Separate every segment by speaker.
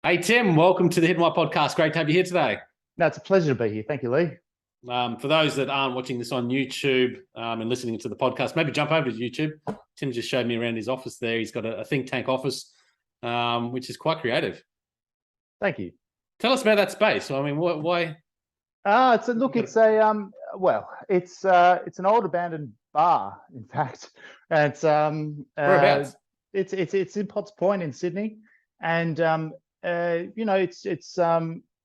Speaker 1: Hey, Tim, welcome to the Hidden White podcast. Great to have you here today.
Speaker 2: No, it's a pleasure to be here. Thank you, Lee.
Speaker 1: For those that aren't watching this on YouTube and listening to the podcast, maybe jump over to YouTube. Tim just showed me around his office there. He's got a ThinkTank office, which is quite creative.
Speaker 2: Thank you.
Speaker 1: Tell us about that space. I mean, why?
Speaker 2: It's an old abandoned bar, in fact. It's
Speaker 1: Whereabouts?
Speaker 2: it's in Potts Point in Sydney, and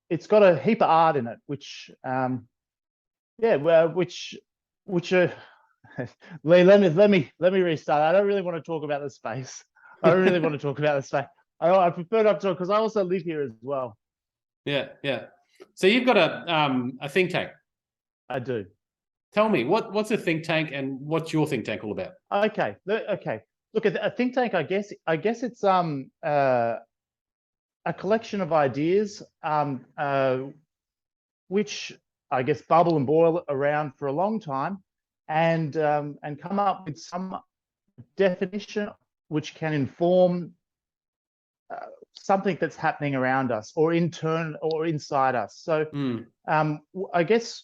Speaker 2: it's got a heap of art in it, which Lee, let me restart. I don't really want to talk about the space. I don't really want to talk about the space. I prefer not to talk because I also live here as well.
Speaker 1: Yeah. So you've got a think tank.
Speaker 2: I do.
Speaker 1: Tell me what's a think tank and what's your think tank all about?
Speaker 2: Okay. Look, at a think tank, I guess it's a collection of ideas which I guess bubble and boil around for a long time, and come up with some definition which can inform something that's happening around us or inside us. So I guess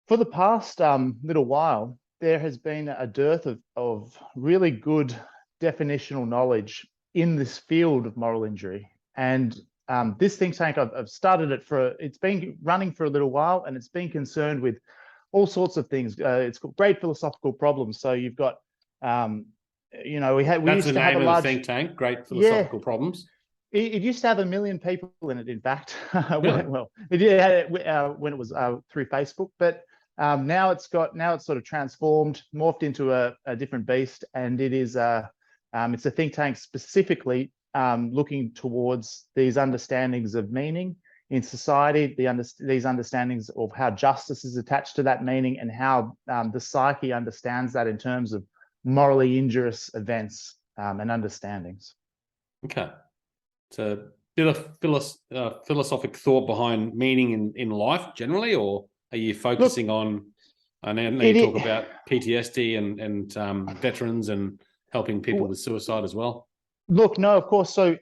Speaker 2: for the past little while, there has been a dearth of really good definitional knowledge in this field of moral injury. And this think tank, I've started it it's been running for a little while, and it's been concerned with all sorts of things. It's got great philosophical problems. So you've got, we
Speaker 1: That's
Speaker 2: used
Speaker 1: the
Speaker 2: to have
Speaker 1: name
Speaker 2: a
Speaker 1: of
Speaker 2: large
Speaker 1: the think tank. Great philosophical problems.
Speaker 2: It used to have 1 million people in it, in fact.
Speaker 1: Really?
Speaker 2: Well, it did when it was through Facebook, but now it's sort of transformed, morphed into a different beast, and it's a think tank specifically looking towards these understandings of meaning in society, these understandings of how justice is attached to that meaning, and how the psyche understands that in terms of morally injurious events and understandings.
Speaker 1: Okay. It's a bit of philosophic thought behind meaning in life generally, or are you focusing on? I know you talk about PTSD and veterans and helping people with suicide as well.
Speaker 2: Look, no, of course. So,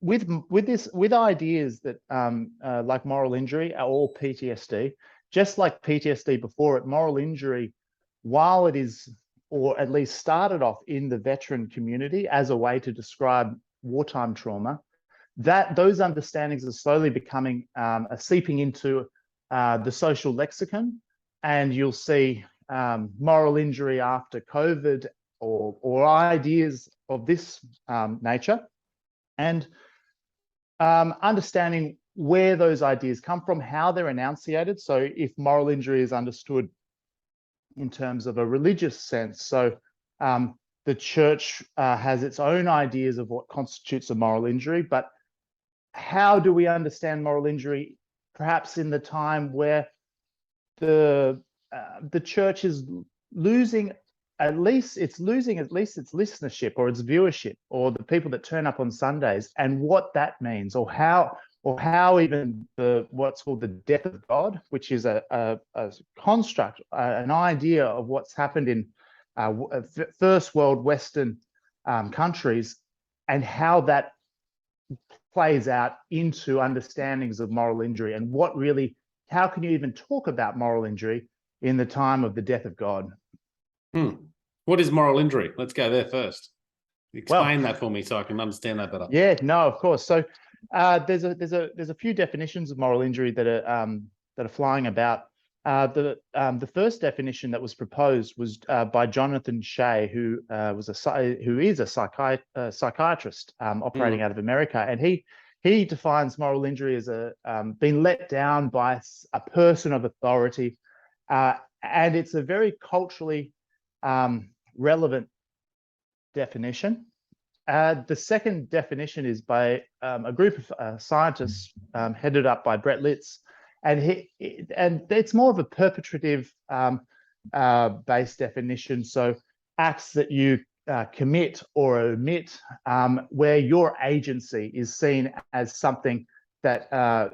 Speaker 2: with ideas that like moral injury or PTSD, just like PTSD before it, moral injury, while it is, or at least started off in the veteran community as a way to describe wartime trauma, that those understandings are slowly becoming seeping into the social lexicon, and you'll see moral injury after COVID or ideas of this nature, and understanding where those ideas come from, how they're enunciated. So if moral injury is understood in terms of a religious sense, so the church has its own ideas of what constitutes a moral injury, but how do we understand moral injury perhaps in the time where the church is losing at least its listenership or its viewership, or the people that turn up on Sundays, and what that means, or how even what's called the death of God, which is a construct, an idea of what's happened in first world Western countries, and how that plays out into understandings of moral injury, and how can you even talk about moral injury in the time of the death of God?
Speaker 1: What is moral injury? Let's go there first. Explain that for me so I can understand that better.
Speaker 2: Yeah, no, of course. So there's a few definitions of moral injury that are flying about. The first definition that was proposed was by Jonathan Shea, who is a psychiatrist operating out of America, and he defines moral injury as being let down by a person of authority, and it's a very culturally relevant definition. The second definition is by a group of scientists headed up by Brett Litz, and it's more of a perpetrative based definition. So acts that you commit or omit, where your agency is seen as something that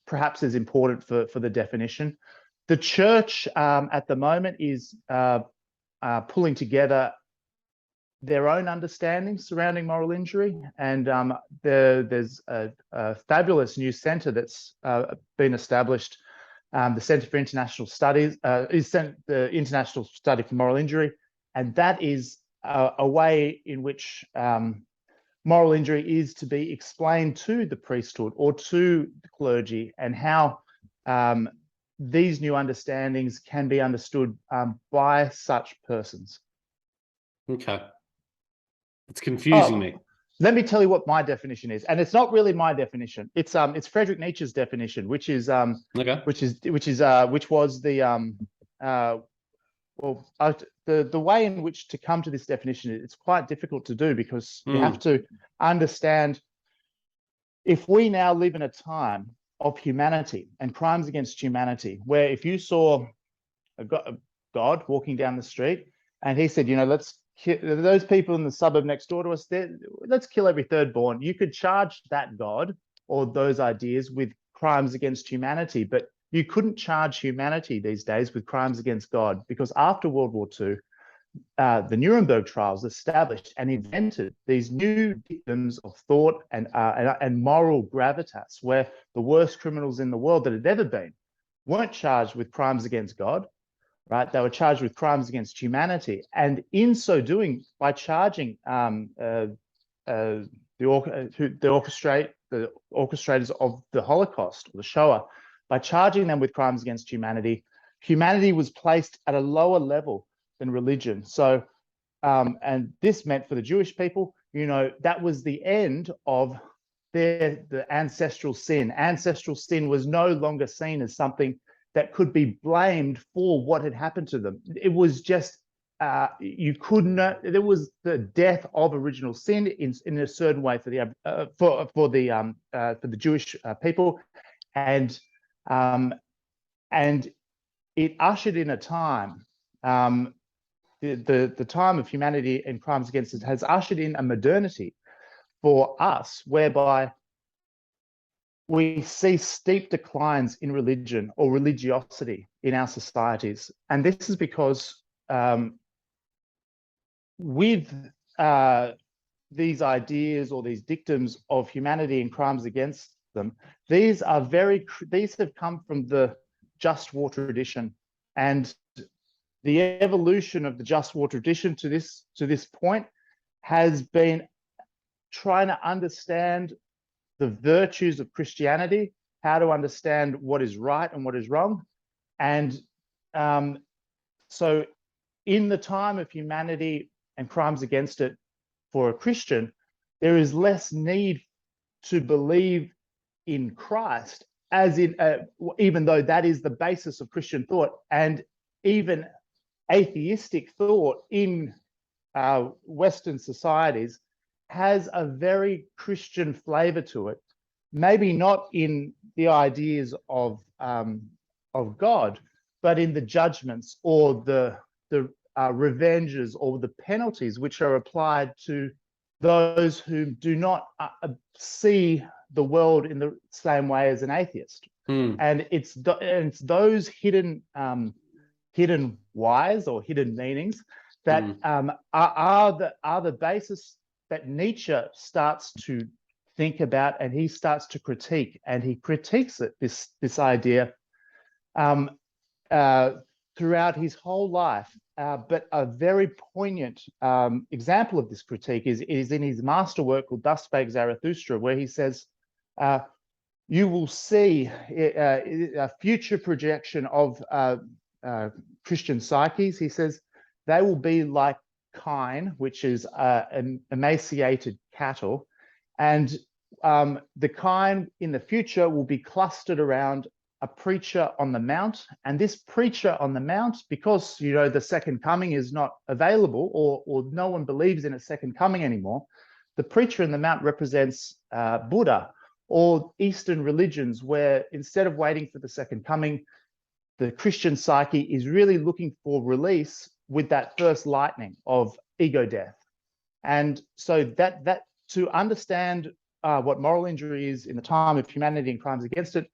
Speaker 2: perhaps is important for the definition. The church at the moment is pulling together their own understandings surrounding moral injury. And there's a fabulous new center that's been established, the Center for International Studies, the International Study for Moral Injury. And that is a way in which moral injury is to be explained to the priesthood or to the clergy, and how these new understandings can be understood by such persons.
Speaker 1: Okay. It's confusing me.
Speaker 2: Let me tell you what my definition is, and it's not really my definition. It's Friedrich Nietzsche's definition, which was the way in which to come to this definition. It's quite difficult to do, because you have to understand, if we now live in a time of humanity and crimes against humanity, where if you saw a God walking down the street and he said, let's kill those people in the suburb next door to us, let's kill every third born, you could charge that God or those ideas with crimes against humanity, but you couldn't charge humanity these days with crimes against God, because after World War II, the Nuremberg trials established and invented these new dictums of thought and moral gravitas, where the worst criminals in the world that had ever been weren't charged with crimes against God, right? They were charged with crimes against humanity. And in so doing, by charging the orchestrators of the Holocaust, or the Shoah, by charging them with crimes against humanity, humanity was placed at a lower level than religion. So, and this meant for the Jewish people, that was the end of the ancestral sin. Ancestral sin was no longer seen as something that could be blamed for what had happened to them. It was just, you couldn't, there was the death of original sin in a certain way for the Jewish people. And it ushered in a time, the time of humanity and crimes against it has ushered in a modernity for us, whereby we see steep declines in religion or religiosity in our societies. And this is because with these ideas or these dictums of humanity and crimes against them, these have come from the just war tradition, and the evolution of the just war tradition to this point has been trying to understand the virtues of Christianity, how to understand what is right and what is wrong. And so in the time of humanity and crimes against it, for a Christian, there is less need to believe in Christ, as in, even though that is the basis of Christian thought, and even atheistic thought in Western societies has a very Christian flavor to it. Maybe not in the ideas of God, but in the judgments or the revenges or the penalties which are applied to those who do not see the world in the same way as an atheist. And it's those hidden whys or hidden meanings that are the basis that Nietzsche starts to think about, and he starts to critique, and he critiques it, this idea throughout his whole life. But a very poignant example of this critique is in his masterwork called Thus Spake Zarathustra, where he says, you will see a future projection of Christian psyches. He says they will be like kine, which is an emaciated cattle, and the kine in the future will be clustered around a preacher on the mount. And this preacher on the mount, because the second coming is not available, or no one believes in a second coming anymore, the preacher in the mount represents Buddha or Eastern religions, where instead of waiting for the second coming, the Christian psyche is really looking for release with that first lightning of ego death. And so that to understand what moral injury is in the time of humanity and crimes against it,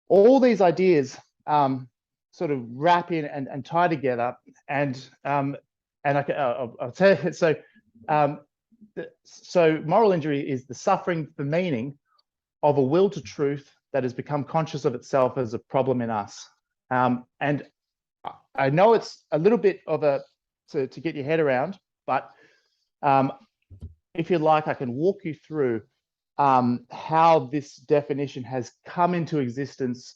Speaker 2: all these ideas sort of wrap in and tie together, and and I'll tell you. So moral injury is the suffering for meaning of a will to truth that has become conscious of itself as a problem in us. And I know it's a little bit of to get your head around, but if you'd like, I can walk you through how this definition has come into existence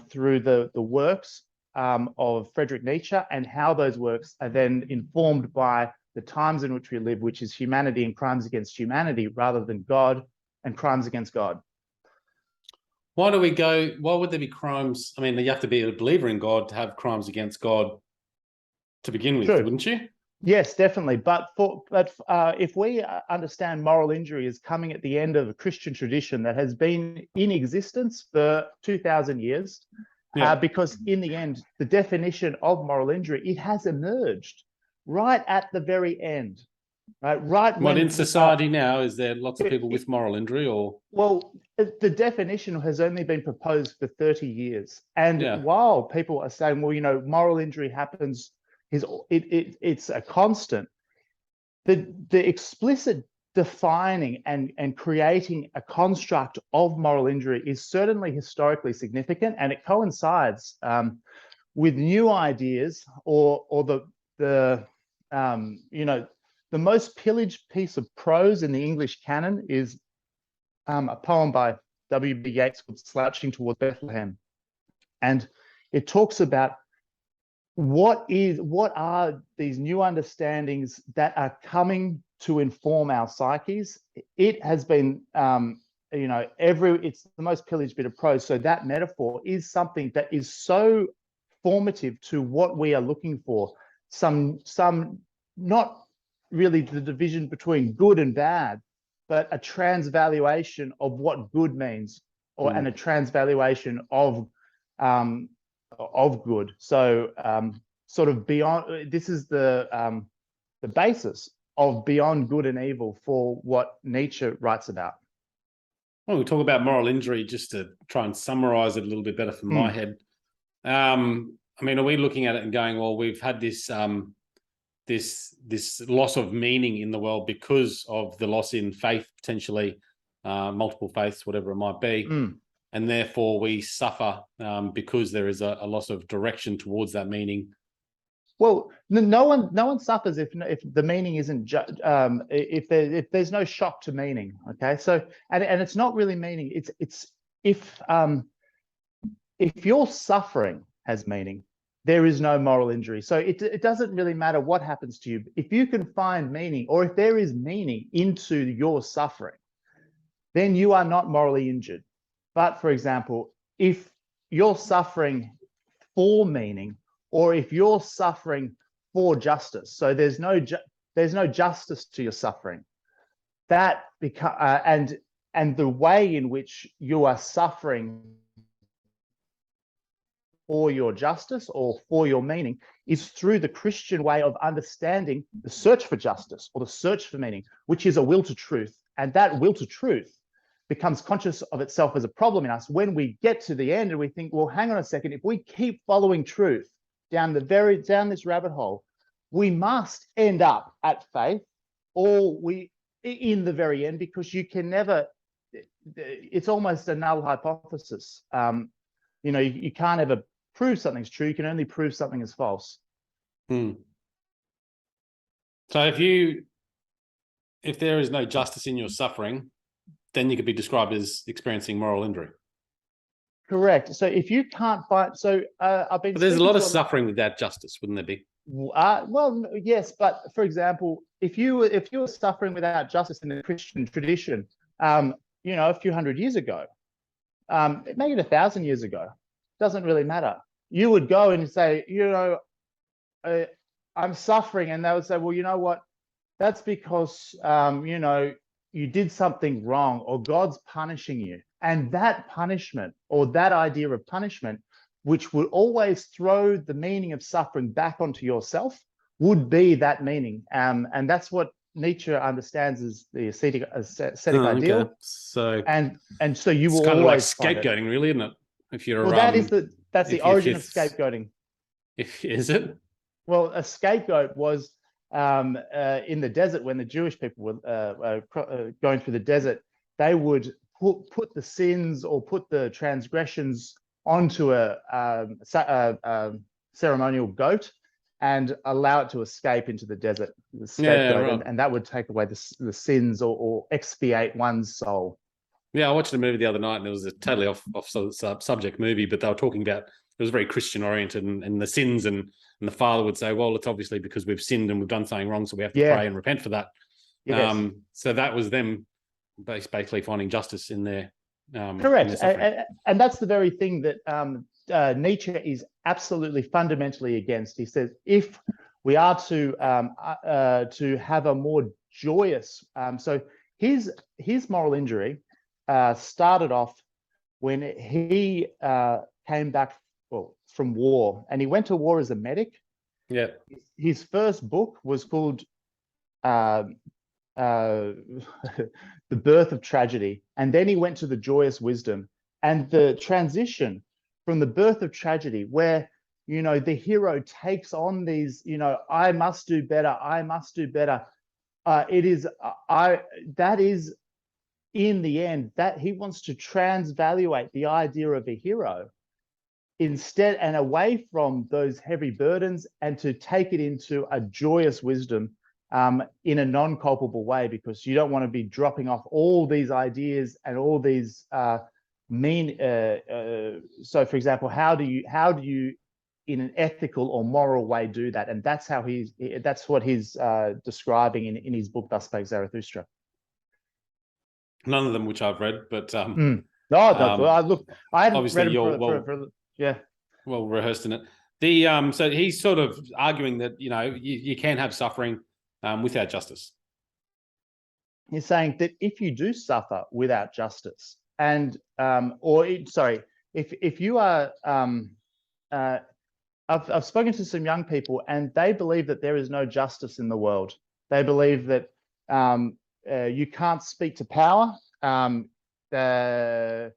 Speaker 2: through the works of Friedrich Nietzsche, and how those works are then informed by the times in which we live, which is humanity and crimes against humanity, rather than God and crimes against God.
Speaker 1: Why would there be crimes? I mean, you have to be a believer in God to have crimes against God to begin with,
Speaker 2: True.
Speaker 1: wouldn't you?
Speaker 2: Yes, definitely. But if we understand moral injury as coming at the end of a Christian tradition that has been in existence for 2,000 years, because in the end, the definition of moral injury, it has emerged right at the very end. Right.
Speaker 1: What in society now, is there lots of people with moral injury, or? Well,
Speaker 2: the definition has only been proposed for 30 years. And while people are saying, well, moral injury happens, it's a constant, the explicit defining and creating a construct of moral injury is certainly historically significant, and it coincides with new ideas, or the most pillaged piece of prose in the English canon is a poem by W.B. Yeats called Slouching Towards Bethlehem. And it talks about what are these new understandings that are coming to inform our psyches. It has been, it's the most pillaged bit of prose. So that metaphor is something that is so formative to what we are looking for. Some not really the division between good and bad, but a transvaluation of what good means, and a transvaluation of good. So sort of beyond, this is the basis of beyond good and evil for what Nietzsche writes about.
Speaker 1: Well, we'll talk about moral injury just to try and summarize it a little bit better from my head. I mean, are we looking at it and going, well, we've had this this loss of meaning in the world because of the loss in faith, potentially multiple faiths, whatever it might be, and therefore we suffer because there is a loss of direction towards that meaning?
Speaker 2: Well, no one suffers if the meaning isn't if there's no shock to meaning. Okay, so and it's not really meaning. It's if your suffering has meaning, there is no moral injury. So it doesn't really matter what happens to you. If you can find meaning, or if there is meaning into your suffering, then you are not morally injured. But for example, if you're suffering for meaning, or if you're suffering for justice, so there's no justice to your suffering, that and the way in which you are suffering for your justice or for your meaning is through the Christian way of understanding the search for justice or the search for meaning, which is a will to truth. And that will to truth becomes conscious of itself as a problem in us when we get to the end and we think, well, hang on a second, if we keep following truth down this rabbit hole, we must end up at faith, or in the very end, because you can never, it's almost a null hypothesis. You can't ever prove something's true. You can only prove something is false.
Speaker 1: So if there is no justice in your suffering, then you could be described as experiencing moral injury.
Speaker 2: Correct. So if you can't find, I've been.
Speaker 1: But there's a lot of suffering without justice, wouldn't there be?
Speaker 2: Well, yes, but for example, if you were suffering without justice in the Christian tradition, a few hundred years ago, maybe 1,000 years ago, doesn't really matter. You would go and say, I'm suffering, and they would say, well, you know what? That's because you did something wrong, or God's punishing you. And that punishment, or that idea of punishment, which would always throw the meaning of suffering back onto yourself, would be that meaning. And that's what Nietzsche understands as the ascetic ideal. Okay.
Speaker 1: So
Speaker 2: and so you will
Speaker 1: kind of
Speaker 2: always
Speaker 1: like scapegoating, really, isn't it? If you're
Speaker 2: that's the origin of scapegoating.
Speaker 1: Is it?
Speaker 2: Well, a scapegoat was in the desert, when the Jewish people were going through the desert, they would put the sins or put the transgressions onto a ceremonial goat and allow it to escape into the desert, the scapegoat,
Speaker 1: right.
Speaker 2: and that would take away the sins or expiate one's soul.
Speaker 1: Yeah, I watched a movie the other night, and it was a totally off subject movie, but they were talking about, it was very Christian oriented, and the sins, and the father would say, well, it's obviously because we've sinned and we've done something wrong, so we have to pray and repent for that.
Speaker 2: Yes.
Speaker 1: So that was them basically finding justice in their
Speaker 2: correct,
Speaker 1: in their
Speaker 2: and that's the very thing that Nietzsche is absolutely fundamentally against. He says if we are to have a more joyous, so his moral injury started off when he came back from war, and he went to war as a medic.
Speaker 1: Yeah.
Speaker 2: His first book was called The Birth of Tragedy, and then he went to The Joyous Wisdom. And the transition from the birth of tragedy, where the hero takes on these, I must do better, I must do better. That is in the end that he wants to transvaluate the idea of a hero instead, and away from those heavy burdens, and to take it into a joyous wisdom in a non-culpable way, because you don't want to be dropping off all these ideas and all these so for example, how do you in an ethical or moral way do that? And that's what he's describing in his book Thus Spake Zarathustra.
Speaker 1: None of them which I've read, but
Speaker 2: no, look, I hadn't read them well
Speaker 1: rehearsed in it. So he's sort of arguing that you can have suffering without justice.
Speaker 2: He's saying that if you do suffer without justice, and if you are, I've spoken to some young people, and they believe that there is no justice in the world. They believe that you can't speak to power, that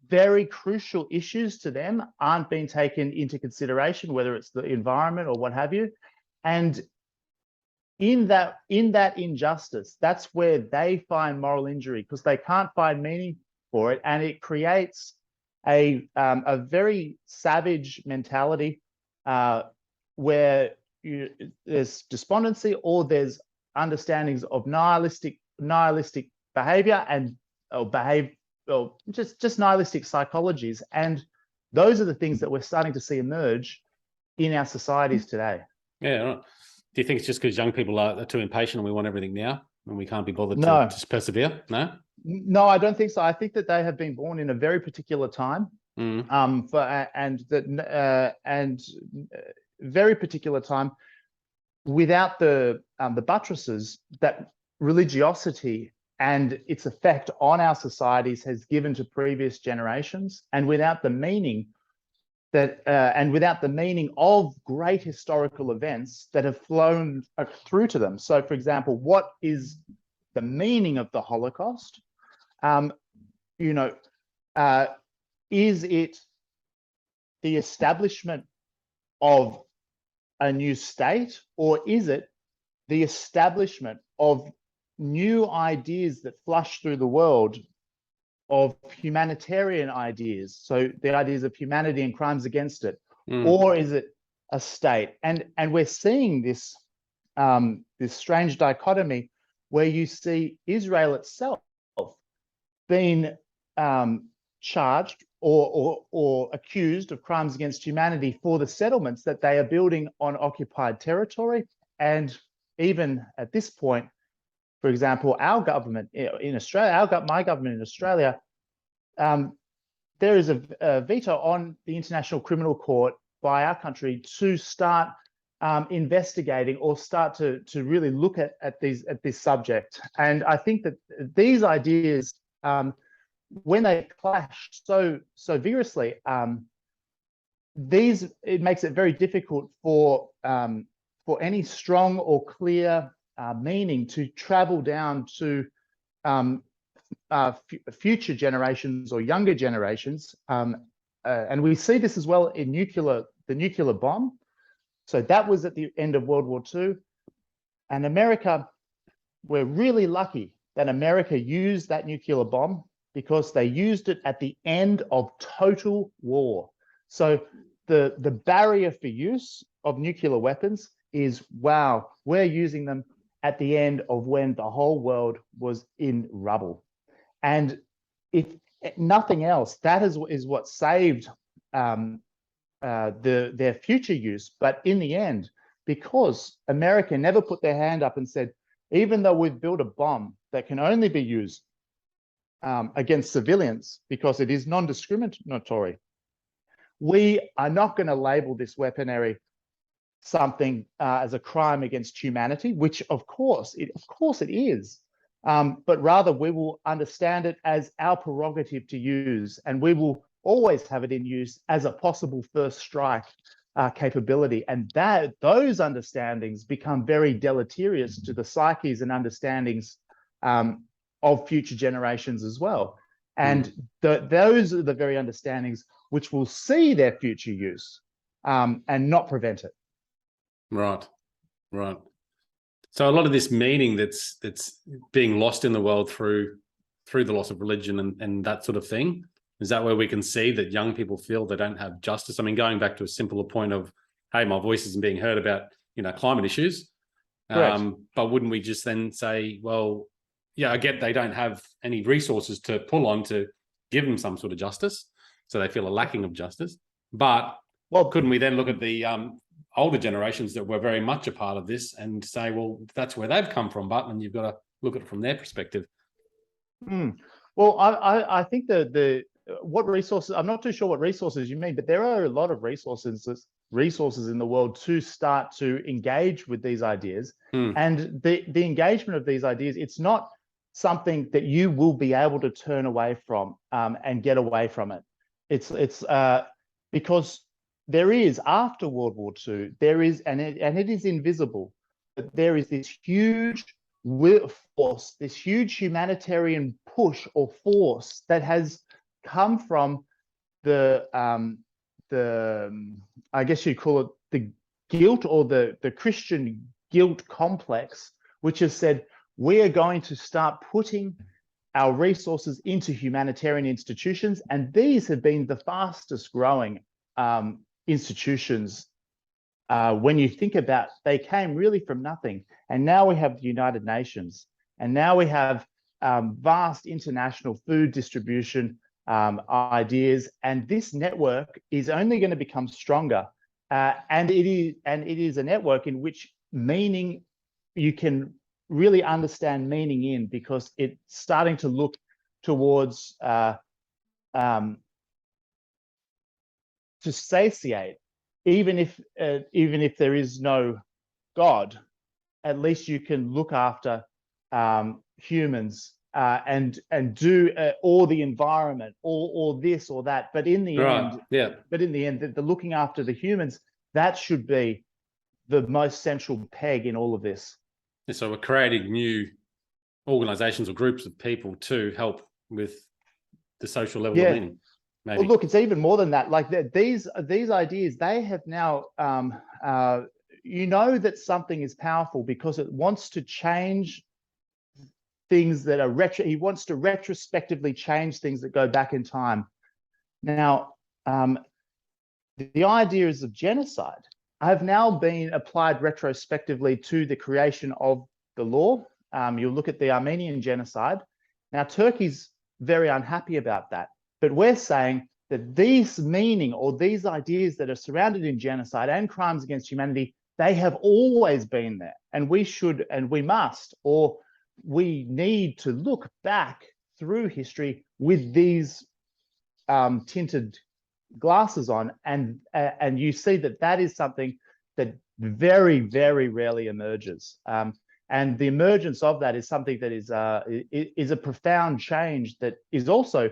Speaker 2: very crucial issues to them aren't being taken into consideration, whether it's the environment or what have you. And in that injustice, that's where they find moral injury, because they can't find meaning for it, and it creates a very savage mentality where there's despondency, or there's understandings of nihilistic behavior just nihilistic psychologies. And those are the things that we're starting to see emerge in our societies today.
Speaker 1: Yeah. Right. Do you think it's just because young people are too impatient and we want everything now and we can't be bothered to just persevere? No,
Speaker 2: I don't think so. I think that they have been born in a very particular time, very particular time, without the buttresses that religiosity and its effect on our societies has given to previous generations, and without the meaning of great historical events that have flown through to them. So, for example, what is the meaning of the Holocaust? Is it the establishment of a new state, or is it the establishment of new ideas that flush through the world, of humanitarian ideas, so the ideas of humanity and crimes against it, or is it a state? And we're seeing this this strange dichotomy where you see Israel itself being charged or accused of crimes against humanity for the settlements that they are building on occupied territory. And even at this point, for example, our government in Australia, my government in Australia, there is a veto on the International Criminal Court by our country to start investigating or start to really look at this subject. And I think that these ideas, when they clash so vigorously, it makes it very difficult for any strong or clear meaning to travel down to future generations or younger generations. And we see this as well in the nuclear bomb. So that was at the end of World War II. And America, we're really lucky that America used that nuclear bomb because they used it at the end of total war. So the barrier for use of nuclear weapons is, wow, we're using them at the end of when the whole world was in rubble. And if nothing else, that is what saved their future use. But in the end, because America never put their hand up and said, even though we've built a bomb that can only be used against civilians because it is non-discriminatory, we are not going to label this weaponry something as a crime against humanity, which of course it is. But rather we will understand it as our prerogative to use, and we will always have it in use as a possible first strike capability. And those understandings become very deleterious to the psyches and understandings of future generations as well. And those are the very understandings which will see their future use and not prevent it.
Speaker 1: Right. So a lot of this meaning that's being lost in the world through the loss of religion and that sort of thing, is that where we can see that young people feel they don't have justice? I mean, going back to a simpler point of, hey, my voice isn't being heard about, climate issues. But wouldn't we just then say, well, yeah, I get they don't have any resources to pull on to give them some sort of justice, so they feel a lacking of justice. But couldn't we then look at the older generations that were very much a part of this and say, well, that's where they've come from, but and you've got to look at it from their perspective?
Speaker 2: Well, I think what resources, I'm not too sure what resources you mean, but there are a lot of resources in the world to start to engage with these ideas. And the engagement of these ideas, it's not something that you will be able to turn away from and get away from it. It's because there is, after World War II, there is, and it is invisible, but there is this huge force, this huge humanitarian push or force that has come from the I guess you'd call it the guilt, or the Christian guilt complex, which has said, we are going to start putting our resources into humanitarian institutions. And these have been the fastest growing institutions. When you think about, they came really from nothing. And now we have the United Nations, and now we have vast international food distribution ideas. And this network is only going to become stronger. And it is a network in which meaning, you can really understand meaning in, because it's starting to look towards to satiate, even if there is no God, at least you can look after humans and do or the environment or this or that. But in the end, the looking after the humans, that should be the most central peg in all of this.
Speaker 1: So we're creating new organizations or groups of people to help with the social level of meaning. Maybe.
Speaker 2: Well, look, it's even more than that. Like these ideas, they have now, that something is powerful because it wants to change things that are he wants to retrospectively change things that go back in time. Now, the ideas of genocide have now been applied retrospectively to the creation of the law. You'll look at the Armenian genocide. Now, Turkey's very unhappy about that, but we're saying that these meaning, or these ideas that are surrounded in genocide and crimes against humanity, they have always been there, and we should, and we must, or we need to look back through history with these tinted glasses on, and you see that is something that very, very rarely emerges. And the emergence of that is something that is a profound change that is also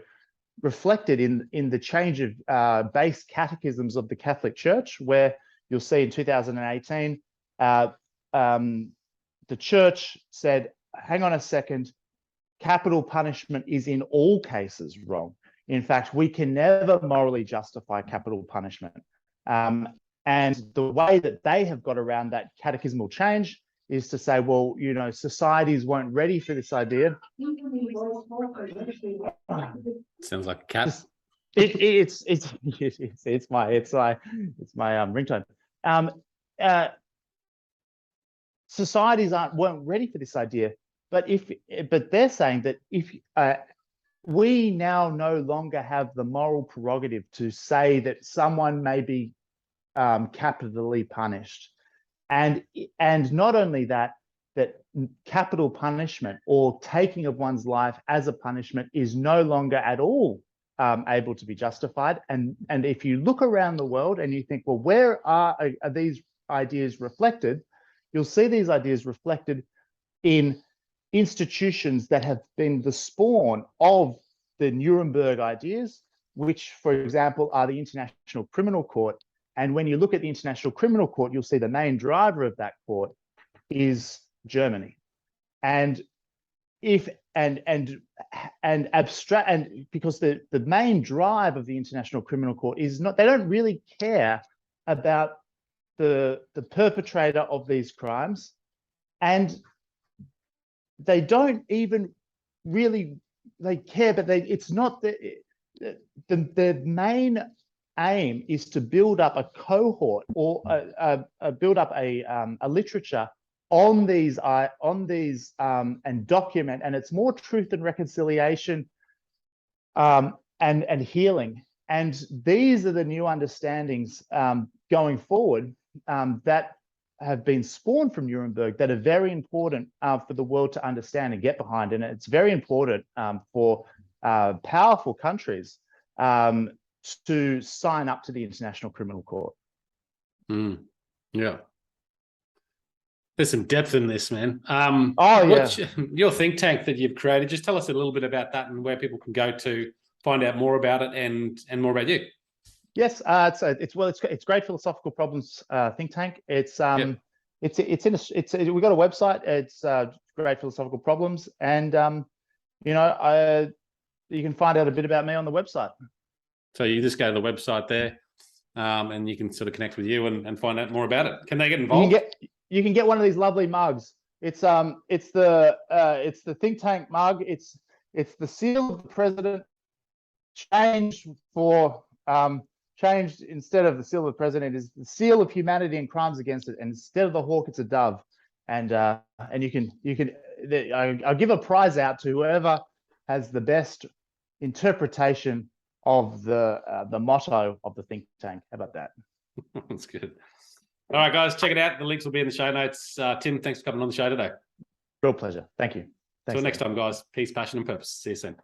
Speaker 2: reflected in the change of base catechisms of the Catholic Church, where you'll see in 2018, the Church said, hang on a second, capital punishment is in all cases wrong. In fact, we can never morally justify capital punishment. And the way that they have got around that catechismal change is to say, well, you know, societies weren't ready for this idea.
Speaker 1: Sounds like a cat.
Speaker 2: It's my ringtone. Societies weren't ready for this idea, but they're saying that if we now no longer have the moral prerogative to say that someone may be capitally punished, and not only that capital punishment or taking of one's life as a punishment is no longer at all able to be justified. And if you look around the world and you think, well, where are these ideas reflected? You'll see these ideas reflected in institutions that have been the spawn of the Nuremberg ideas, which, for example, are the International Criminal Court. And when you look at the International Criminal Court, you'll see the main driver of that court is Germany. And because the main drive of the International Criminal Court is not, they don't really care about the perpetrator of these crimes, and they don't even really care, but it's not the main aim is to build up a cohort or build up a literature on these and document, and it's more truth and reconciliation and healing. And these are the new understandings going forward that have been spawned from Nuremberg that are very important for the world to understand and get behind. And it's very important for powerful countries to sign up to the International Criminal Court.
Speaker 1: Yeah. There's some depth in this, man. Your think tank that you've created, just tell us a little bit about that and where people can go to find out more about it and more about you.
Speaker 2: Yes, it's Great Philosophical Problems think tank. We've got a website. It's Great Philosophical Problems, and you can find out a bit about me on the website.
Speaker 1: So you just go to the website there, and you can sort of connect with you and find out more about it. Can they get involved?
Speaker 2: You can get one of these lovely mugs. It's the think tank mug. It's the seal of the president changed instead of the seal of the president is the seal of humanity and crimes against it, and instead of the hawk it's a dove. And I'll give a prize out to whoever has the best interpretation of the motto of the think tank. How about that?
Speaker 1: That's good. All right, guys, check it out. The links will be in the show notes. Tim, thanks for coming on the show today.
Speaker 2: Real pleasure. Thank you.
Speaker 1: Until next time, guys. Peace, passion, and purpose. See you soon.